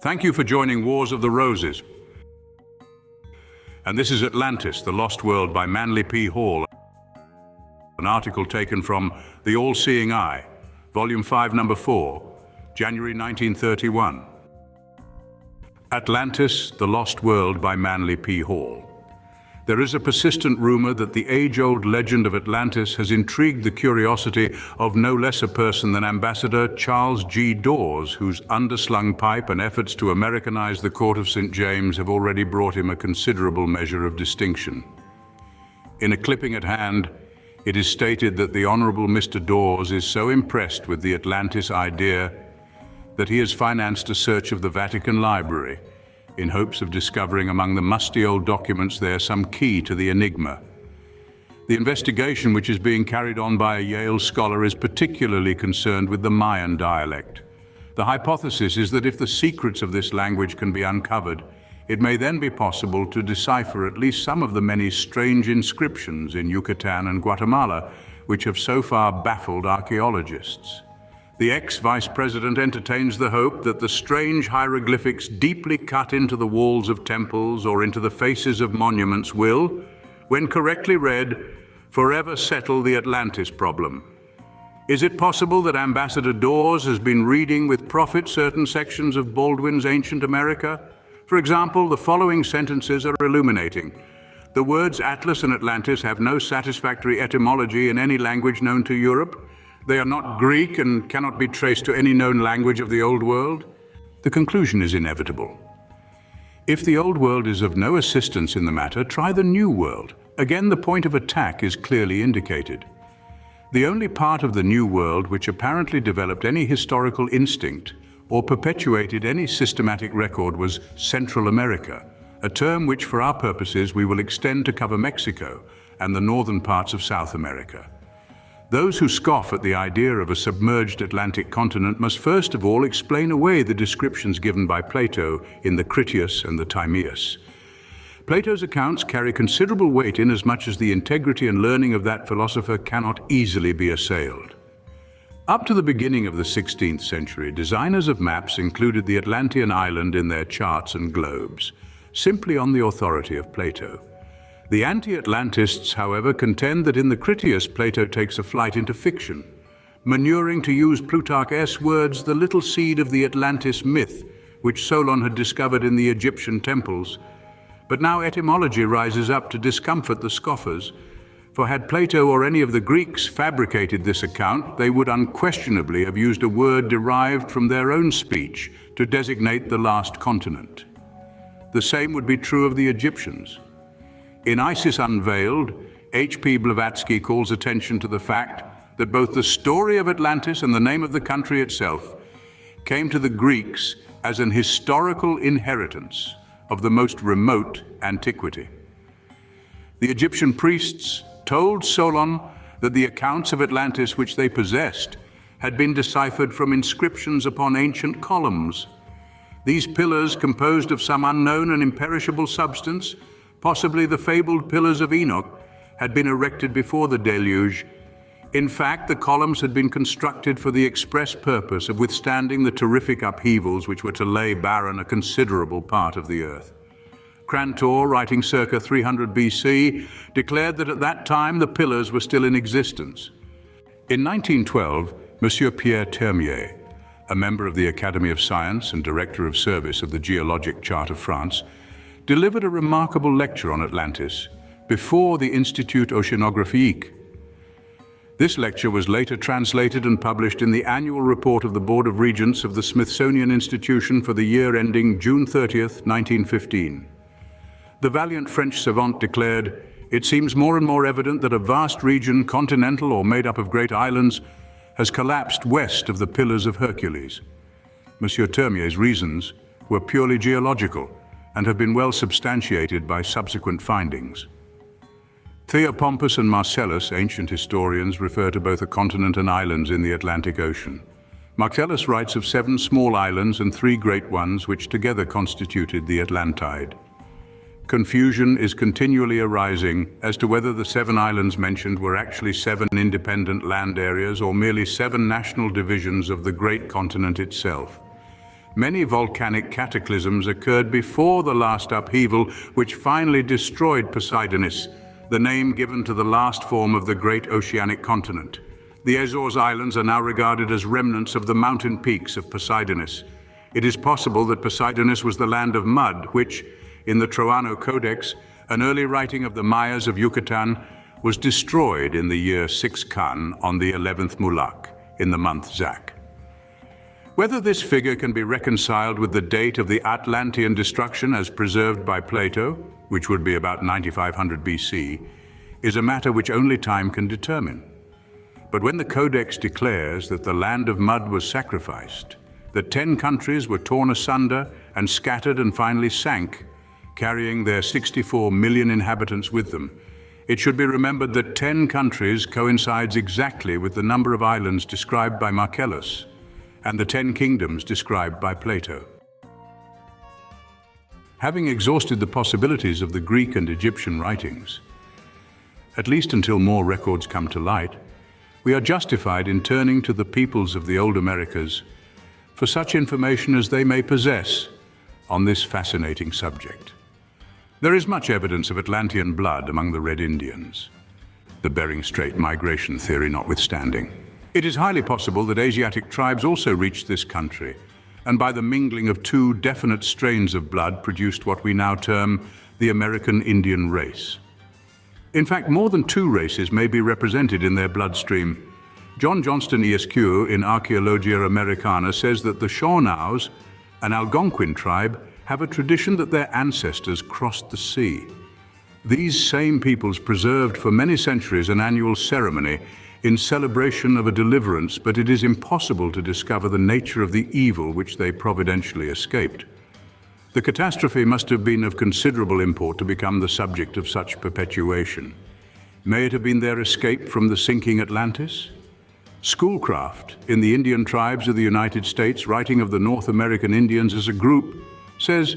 Thank you for joining Wars of the Roses. And this is Atlantis, the Lost World by Manly P. Hall, an article taken from The All-Seeing Eye, Volume 5, Number 4, January 1931. Atlantis, the Lost World by Manly P. Hall. There is a persistent rumor that the age-old legend of Atlantis has intrigued the curiosity of no less a person than Ambassador Charles G. Dawes, whose underslung pipe and efforts to Americanize the court of St. James have already brought him a considerable measure of distinction. In a clipping at hand, it is stated that the Honorable Mr. Dawes is so impressed with the Atlantis idea that he has financed a search of the Vatican Library in hopes of discovering among the musty old documents there some key to the enigma. The investigation, which is being carried on by a Yale scholar, is particularly concerned with the Mayan dialect. The hypothesis is that if the secrets of this language can be uncovered, it may then be possible to decipher at least some of the many strange inscriptions in Yucatan and Guatemala, which have so far baffled archaeologists. The ex-vice president entertains the hope that the strange hieroglyphics deeply cut into the walls of temples or into the faces of monuments will, when correctly read, forever settle the Atlantis problem. Is it possible that Ambassador Dawes has been reading with profit certain sections of Baldwin's Ancient America? For example, the following sentences are illuminating. The words Atlas and Atlantis have no satisfactory etymology in any language known to Europe. They are not Greek and cannot be traced to any known language of the Old World. The conclusion is inevitable. If the Old World is of no assistance in the matter, try the New World. Again, the point of attack is clearly indicated. The only part of the New World which apparently developed any historical instinct or perpetuated any systematic record was Central America, a term which for our purposes we will extend to cover Mexico and the northern parts of South America. Those who scoff at the idea of a submerged Atlantic continent must first of all explain away the descriptions given by Plato in the Critias and the Timaeus. Plato's accounts carry considerable weight inasmuch as the integrity and learning of that philosopher cannot easily be assailed. Up to the beginning of the 16th century, designers of maps included the Atlantean island in their charts and globes, simply on the authority of Plato. The anti-Atlantists, however, contend that in the Critias, Plato takes a flight into fiction, manuring, to use Plutarch's words, the little seed of the Atlantis myth, which Solon had discovered in the Egyptian temples. But now etymology rises up to discomfort the scoffers, for had Plato or any of the Greeks fabricated this account, they would unquestionably have used a word derived from their own speech to designate the last continent. The same would be true of the Egyptians. In Isis Unveiled, H.P. Blavatsky calls attention to the fact that both the story of Atlantis and the name of the country itself came to the Greeks as an historical inheritance of the most remote antiquity. The Egyptian priests told Solon that the accounts of Atlantis which they possessed had been deciphered from inscriptions upon ancient columns. These pillars, composed of some unknown and imperishable substance, possibly the fabled pillars of Enoch, had been erected before the deluge. In fact, the columns had been constructed for the express purpose of withstanding the terrific upheavals which were to lay barren a considerable part of the earth. Crantor, writing circa 300 BC, declared that at that time the pillars were still in existence. In 1912, Monsieur Pierre Termier, a member of the Academy of Science and Director of Service of the Geologic Chart of France, delivered a remarkable lecture on Atlantis before the Institut Oceanographique. This lecture was later translated and published in the annual report of the Board of Regents of the Smithsonian Institution for the year ending June 30th, 1915. The valiant French savant declared, "It seems more and more evident that a vast region, continental or made up of great islands, has collapsed west of the Pillars of Hercules." Monsieur Termier's reasons were purely geological and have been well substantiated by subsequent findings. Theopompus and Marcellus, ancient historians, refer to both a continent and islands in the Atlantic Ocean. Marcellus writes of 7 small islands and 3 great ones which together constituted the Atlantide. Confusion is continually arising as to whether the 7 islands mentioned were actually 7 independent land areas or merely 7 national divisions of the great continent itself. Many volcanic cataclysms occurred before the last upheaval, which finally destroyed Poseidonis, the name given to the last form of the great oceanic continent. The Azores Islands are now regarded as remnants of the mountain peaks of Poseidonis. It is possible that Poseidonis was the land of mud, which, in the Troano Codex, an early writing of the Mayas of Yucatan, was destroyed in the year 6 Kan on the 11th Mulak, in the month Zak. Whether this figure can be reconciled with the date of the Atlantean destruction as preserved by Plato, which would be about 9500 BC, is a matter which only time can determine. But when the Codex declares that the land of mud was sacrificed, that 10 countries were torn asunder and scattered and finally sank, carrying their 64 million inhabitants with them, it should be remembered that 10 countries coincides exactly with the number of islands described by Marcellus and the 10 kingdoms described by Plato. Having exhausted the possibilities of the Greek and Egyptian writings, at least until more records come to light, we are justified in turning to the peoples of the old Americas for such information as they may possess on this fascinating subject. There is much evidence of Atlantean blood among the Red Indians, the Bering Strait migration theory notwithstanding. It is highly possible that Asiatic tribes also reached this country, and by the mingling of two definite strains of blood produced what we now term the American Indian race. In fact, more than two races may be represented in their bloodstream. John Johnston ESQ in Archaeologia Americana says that the Shawanoes, an Algonquin tribe, have a tradition that their ancestors crossed the sea. These same peoples preserved for many centuries an annual ceremony in celebration of a deliverance, but it is impossible to discover the nature of the evil which they providentially escaped. The catastrophe must have been of considerable import to become the subject of such perpetuation. May it have been their escape from the sinking Atlantis? Schoolcraft, in the Indian tribes of the United States, writing of the North American Indians as a group, says,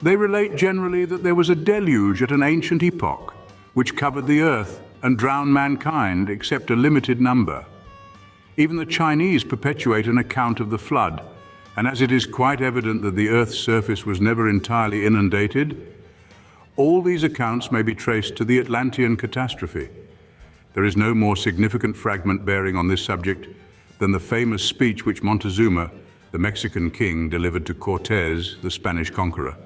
"They relate generally that there was a deluge at an ancient epoch, which covered the earth and drowned mankind except a limited number." Even the Chinese perpetuate an account of the flood, and as it is quite evident that the earth's surface was never entirely inundated, all these accounts may be traced to the Atlantean catastrophe. There is no more significant fragment bearing on this subject than the famous speech which Montezuma, the Mexican king, delivered to Cortés, the Spanish conqueror.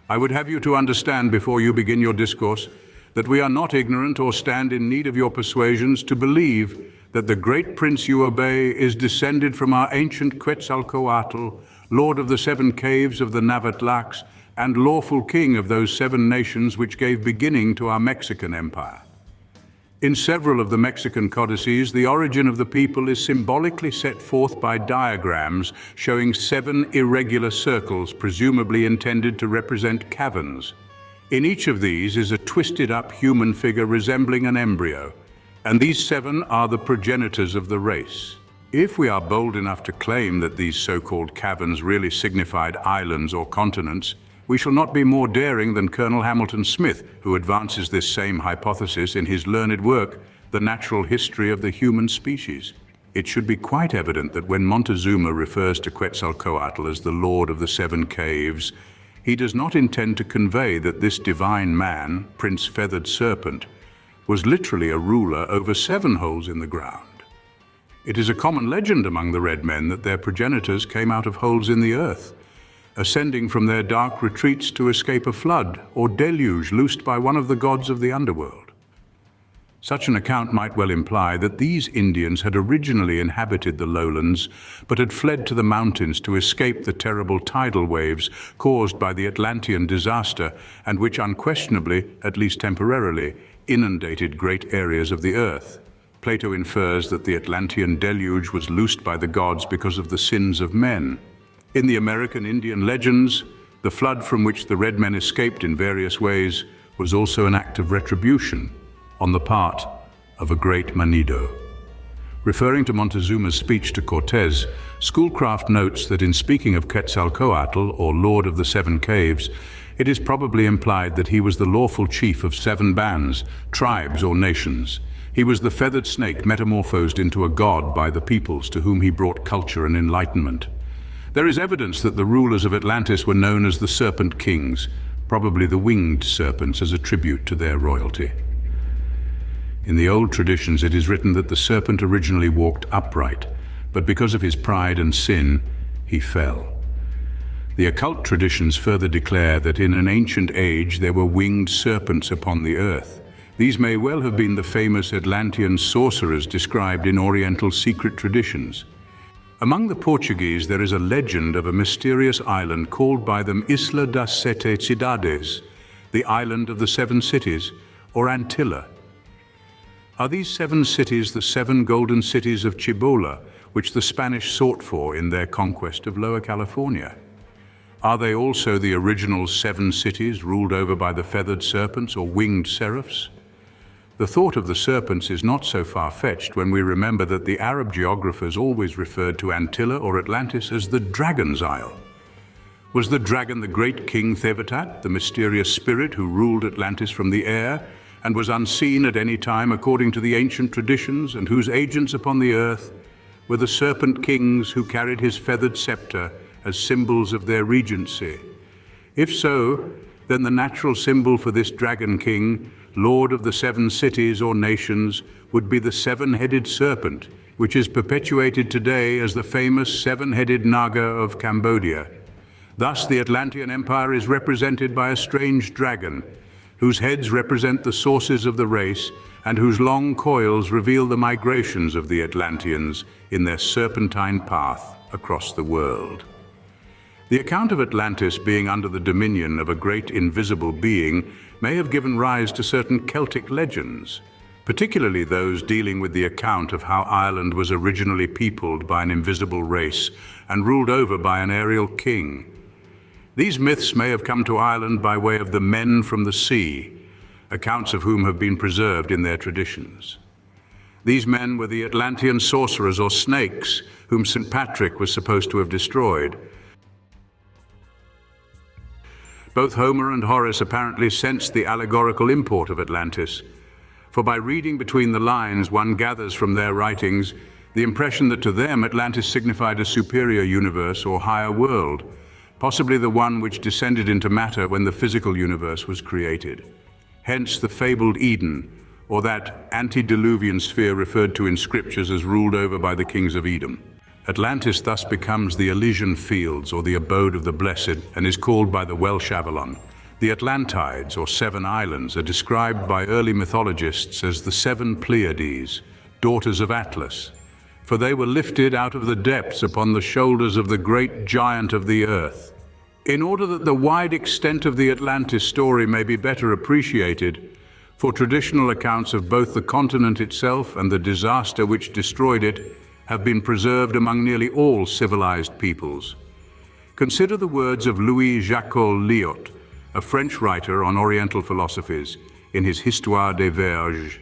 I would have you to understand before you begin your discourse that we are not ignorant or stand in need of your persuasions to believe that the great prince you obey is descended from our ancient Quetzalcoatl, lord of the 7 caves of the Navatlax, and lawful king of those 7 nations which gave beginning to our Mexican empire. In several of the Mexican codices, the origin of the people is symbolically set forth by diagrams showing 7 irregular circles, presumably intended to represent caverns. In each of these is a twisted-up human figure resembling an embryo, and these 7 are the progenitors of the race. If we are bold enough to claim that these so-called caverns really signified islands or continents, we shall not be more daring than Colonel Hamilton Smith, who advances this same hypothesis in his learned work, The Natural History of the Human Species. It should be quite evident that when Montezuma refers to Quetzalcoatl as the Lord of the 7 Caves, he does not intend to convey that this divine man, Prince Feathered Serpent, was literally a ruler over 7 holes in the ground. It is a common legend among the red men that their progenitors came out of holes in the earth, ascending from their dark retreats to escape a flood or deluge loosed by one of the gods of the underworld. Such an account might well imply that these Indians had originally inhabited the lowlands, but had fled to the mountains to escape the terrible tidal waves caused by the Atlantean disaster, and which unquestionably, at least temporarily, inundated great areas of the earth. Plato infers that the Atlantean deluge was loosed by the gods because of the sins of men. In the American Indian legends, the flood from which the red men escaped in various ways was also an act of retribution on the part of a great Manido. Referring to Montezuma's speech to Cortés, Schoolcraft notes that in speaking of Quetzalcoatl, or Lord of the 7 Caves, it is probably implied that he was the lawful chief of 7 bands, tribes, or nations. He was the feathered snake metamorphosed into a god by the peoples to whom he brought culture and enlightenment. There is evidence that the rulers of Atlantis were known as the Serpent Kings, probably the winged serpents as a tribute to their royalty. In the old traditions, it is written that the serpent originally walked upright, but because of his pride and sin, he fell. The occult traditions further declare that in an ancient age there were winged serpents upon the earth. These may well have been the famous Atlantean sorcerers described in Oriental secret traditions. Among the Portuguese, there is a legend of a mysterious island called by them Isla das Sete Cidades, the island of the seven cities, or Antilla. Are these seven cities the seven golden cities of Cibola, which the Spanish sought for in their conquest of Lower California? Are they also the original seven cities ruled over by the feathered serpents or winged seraphs? The thought of the serpents is not so far-fetched when we remember that the Arab geographers always referred to Antilla or Atlantis as the Dragon's Isle. Was the dragon the great king Thevatat, the mysterious spirit who ruled Atlantis from the air and was unseen at any time according to the ancient traditions, and whose agents upon the earth were the serpent kings who carried his feathered scepter as symbols of their regency? If so, then the natural symbol for this dragon king, lord of the seven cities or nations, would be the seven-headed serpent, which is perpetuated today as the famous seven-headed Naga of Cambodia. Thus, the Atlantean Empire is represented by a strange dragon, whose heads represent the sources of the race and whose long coils reveal the migrations of the Atlanteans in their serpentine path across the world. The account of Atlantis being under the dominion of a great invisible being may have given rise to certain Celtic legends, particularly those dealing with the account of how Ireland was originally peopled by an invisible race and ruled over by an aerial king. These myths may have come to Ireland by way of the men from the sea, accounts of whom have been preserved in their traditions. These men were the Atlantean sorcerers or snakes, whom St. Patrick was supposed to have destroyed. Both Homer and Horace apparently sensed the allegorical import of Atlantis, for by reading between the lines one gathers from their writings the impression that to them Atlantis signified a superior universe or higher world, possibly the one which descended into matter when the physical universe was created. Hence the fabled Eden, or that antediluvian sphere referred to in scriptures as ruled over by the kings of Edom. Atlantis thus becomes the Elysian fields, or the abode of the blessed, and is called by the Welsh Avalon. The Atlantides, or seven islands, are described by early mythologists as the seven Pleiades, daughters of Atlas, for they were lifted out of the depths upon the shoulders of the great giant of the earth. In order that the wide extent of the Atlantis story may be better appreciated, for traditional accounts of both the continent itself and the disaster which destroyed it have been preserved among nearly all civilized peoples. Consider the words of Louis-Jacques Liot, a French writer on Oriental philosophies, in his Histoire des Verges.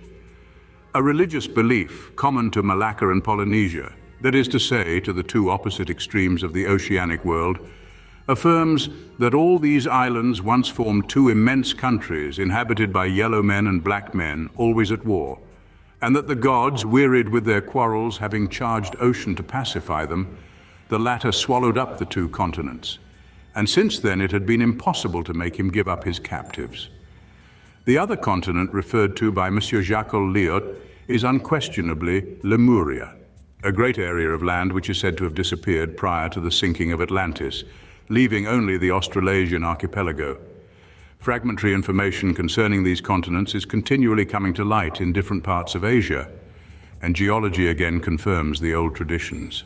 A religious belief common to Malacca and Polynesia, that is to say, to the two opposite extremes of the oceanic world, affirms that all these islands once formed two immense countries inhabited by yellow men and black men, always at war, and that the gods, wearied with their quarrels, having charged ocean to pacify them, the latter swallowed up the two continents, and since then it had been impossible to make him give up his captives. The other continent referred to by Monsieur Jacques Liot is unquestionably Lemuria, a great area of land which is said to have disappeared prior to the sinking of Atlantis, leaving only the Australasian archipelago. Fragmentary information concerning these continents is continually coming to light in different parts of Asia, and geology again confirms the old traditions.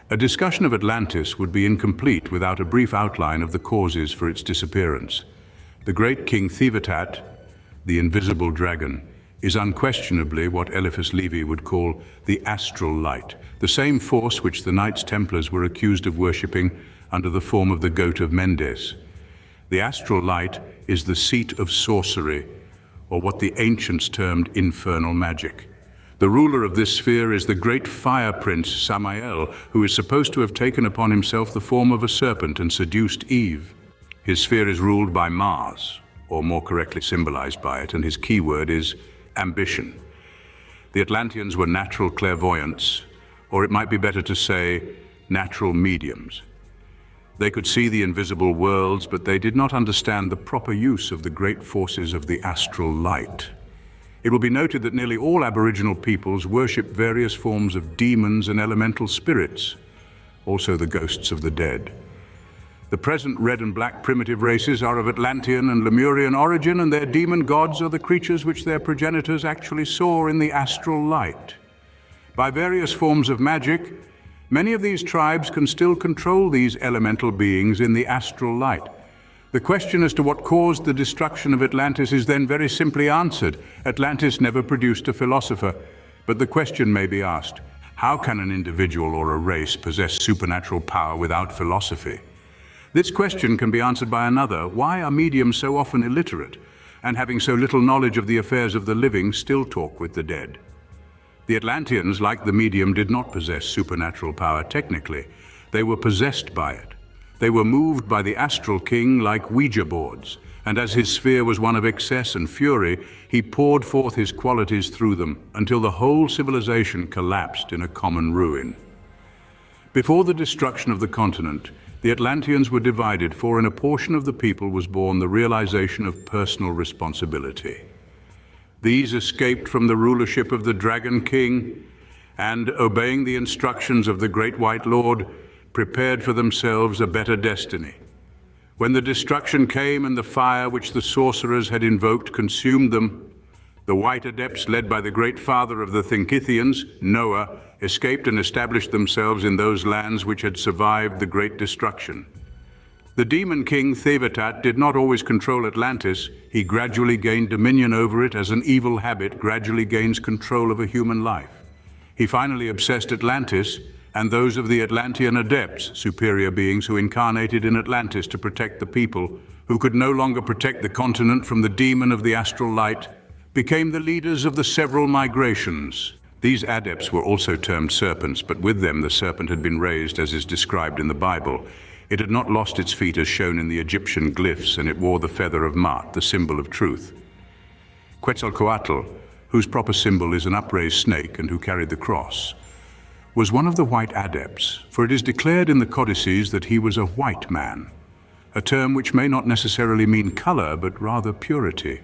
A discussion of Atlantis would be incomplete without a brief outline of the causes for its disappearance. The great king Thevatat, the invisible dragon, is unquestionably what Eliphas Levi would call the astral light, the same force which the Knights Templars were accused of worshipping under the form of the goat of Mendes. The astral light is the seat of sorcery, or what the ancients termed infernal magic. The ruler of this sphere is the great fire prince Samael, who is supposed to have taken upon himself the form of a serpent and seduced Eve. His sphere is ruled by Mars, or more correctly symbolized by it, and his keyword is ambition. The Atlanteans were natural clairvoyants, or it might be better to say natural mediums. They could see the invisible worlds, but they did not understand the proper use of the great forces of the astral light. It will be noted that nearly all Aboriginal peoples worship various forms of demons and elemental spirits, also the ghosts of the dead. The present red and black primitive races are of Atlantean and Lemurian origin, and their demon gods are the creatures which their progenitors actually saw in the astral light. By various forms of magic, many of these tribes can still control these elemental beings in the astral light. The question as to what caused the destruction of Atlantis is then very simply answered. Atlantis never produced a philosopher, but the question may be asked, how can an individual or a race possess supernatural power without philosophy? This question can be answered by another. Why are mediums so often illiterate, and having so little knowledge of the affairs of the living, still talk with the dead? The Atlanteans, like the medium, did not possess supernatural power technically. They were possessed by it. They were moved by the astral king like Ouija boards, and as his sphere was one of excess and fury, he poured forth his qualities through them until the whole civilization collapsed in a common ruin. Before the destruction of the continent, the Atlanteans were divided, for in a portion of the people was born the realization of personal responsibility. These escaped from the rulership of the Dragon King and, obeying the instructions of the Great White Lord, prepared for themselves a better destiny. When the destruction came and the fire which the sorcerers had invoked consumed them, the White Adepts, led by the great father of the Thinkithians, Noah, escaped and established themselves in those lands which had survived the great destruction. The demon king Thevatat did not always control Atlantis. He gradually gained dominion over it as an evil habit gradually gains control of a human life. He finally obsessed Atlantis and those of the Atlantean adepts, superior beings who incarnated in Atlantis to protect the people, who could no longer protect the continent from the demon of the astral light, became the leaders of the several migrations. These adepts were also termed serpents, but with them the serpent had been raised as is described in the Bible. It had not lost its feet as shown in the Egyptian glyphs, and it wore the feather of Ma'at, the symbol of truth. Quetzalcoatl, whose proper symbol is an upraised snake and who carried the cross, was one of the white adepts, for it is declared in the codices that he was a white man, a term which may not necessarily mean color, but rather purity.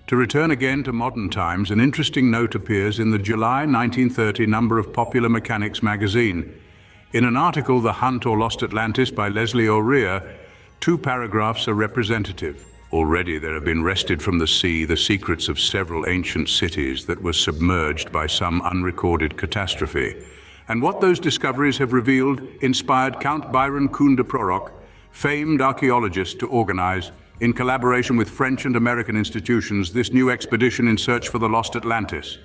To return again to modern times, an interesting note appears in the July 1930 number of Popular Mechanics magazine. In an article, The Hunt or Lost Atlantis by Leslie O'Rear, 2 paragraphs are representative. Already there have been wrested from the sea the secrets of several ancient cities that were submerged by some unrecorded catastrophe. And what those discoveries have revealed inspired Count Byron Coon de Prorock, famed archaeologist, to organize, in collaboration with French and American institutions, this new expedition in search for the lost Atlantis.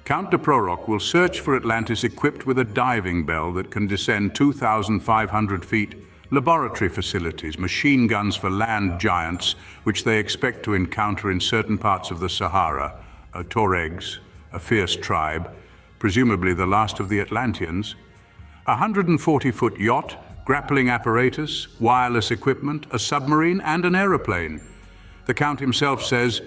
Count de Prorock will search for Atlantis equipped with a diving bell that can descend 2,500 feet, laboratory facilities, machine guns for land giants, which they expect to encounter in certain parts of the Sahara, Tuaregs, a fierce tribe, presumably the last of the Atlanteans, a 140-foot yacht, grappling apparatus, wireless equipment, a submarine, and an aeroplane. The Count himself says,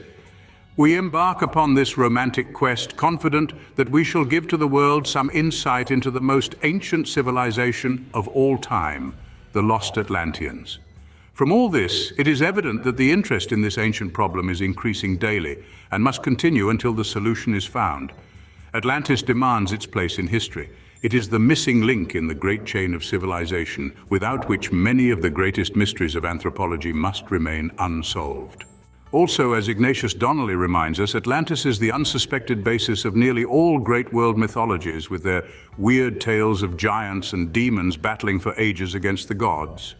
"We embark upon this romantic quest confident that we shall give to the world some insight into the most ancient civilization of all time, the lost Atlanteans." From all this, it is evident that the interest in this ancient problem is increasing daily and must continue until the solution is found. Atlantis demands its place in history. It is the missing link in the great chain of civilization, without which many of the greatest mysteries of anthropology must remain unsolved. Also, as Ignatius Donnelly reminds us, Atlantis is the unsuspected basis of nearly all great world mythologies, with their weird tales of giants and demons battling for ages against the gods.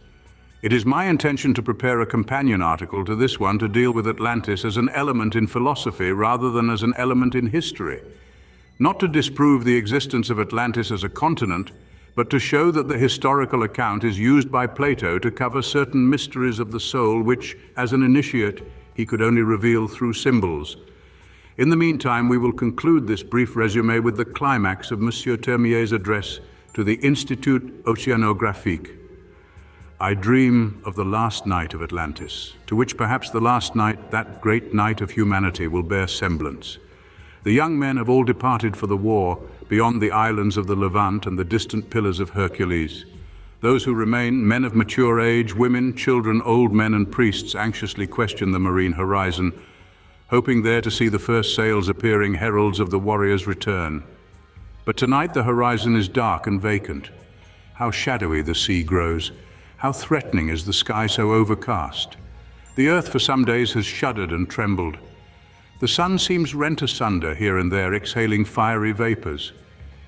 It is my intention to prepare a companion article to this one to deal with Atlantis as an element in philosophy rather than as an element in history. Not to disprove the existence of Atlantis as a continent, but to show that the historical account is used by Plato to cover certain mysteries of the soul which, as an initiate, he could only reveal through symbols. In the meantime, we will conclude this brief résumé with the climax of Monsieur Termier's address to the Institut Oceanographique. I dream of the last night of Atlantis, to which perhaps the last night, that great night of humanity, will bear semblance. The young men have all departed for the war, beyond the islands of the Levant and the distant pillars of Hercules. Those who remain, men of mature age, women, children, old men and priests, anxiously question the marine horizon, hoping there to see the first sails appearing, heralds of the warrior's return. But tonight the horizon is dark and vacant. How shadowy the sea grows, how threatening is the sky so overcast. The earth for some days has shuddered and trembled. The sun seems rent asunder here and there, exhaling fiery vapors.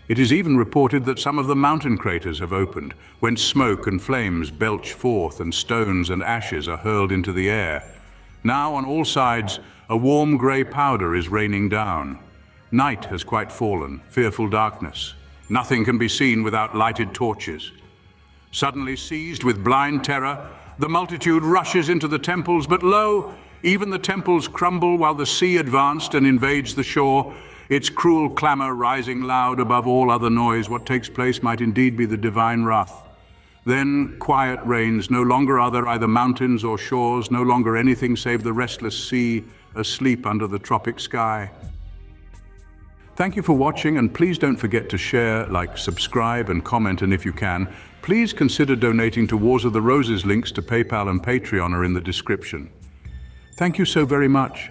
It is even reported that some of the mountain craters have opened, whence smoke and flames belch forth and stones and ashes are hurled into the air. Now on all sides, a warm grey powder is raining down. Night has quite fallen, fearful darkness. Nothing can be seen without lighted torches. Suddenly seized with blind terror, the multitude rushes into the temples, but lo, even the temples crumble while the sea advanced and invades the shore, its cruel clamor rising loud above all other noise. What takes place might indeed be the divine wrath. Then quiet reigns. No longer are there either mountains or shores, no longer anything save the restless sea asleep under the tropic sky. Thank you for watching, and please don't forget to share, like, subscribe and comment, and if you can, please consider donating to Wars of the Roses. Links to PayPal and Patreon are in the description. Thank you so very much.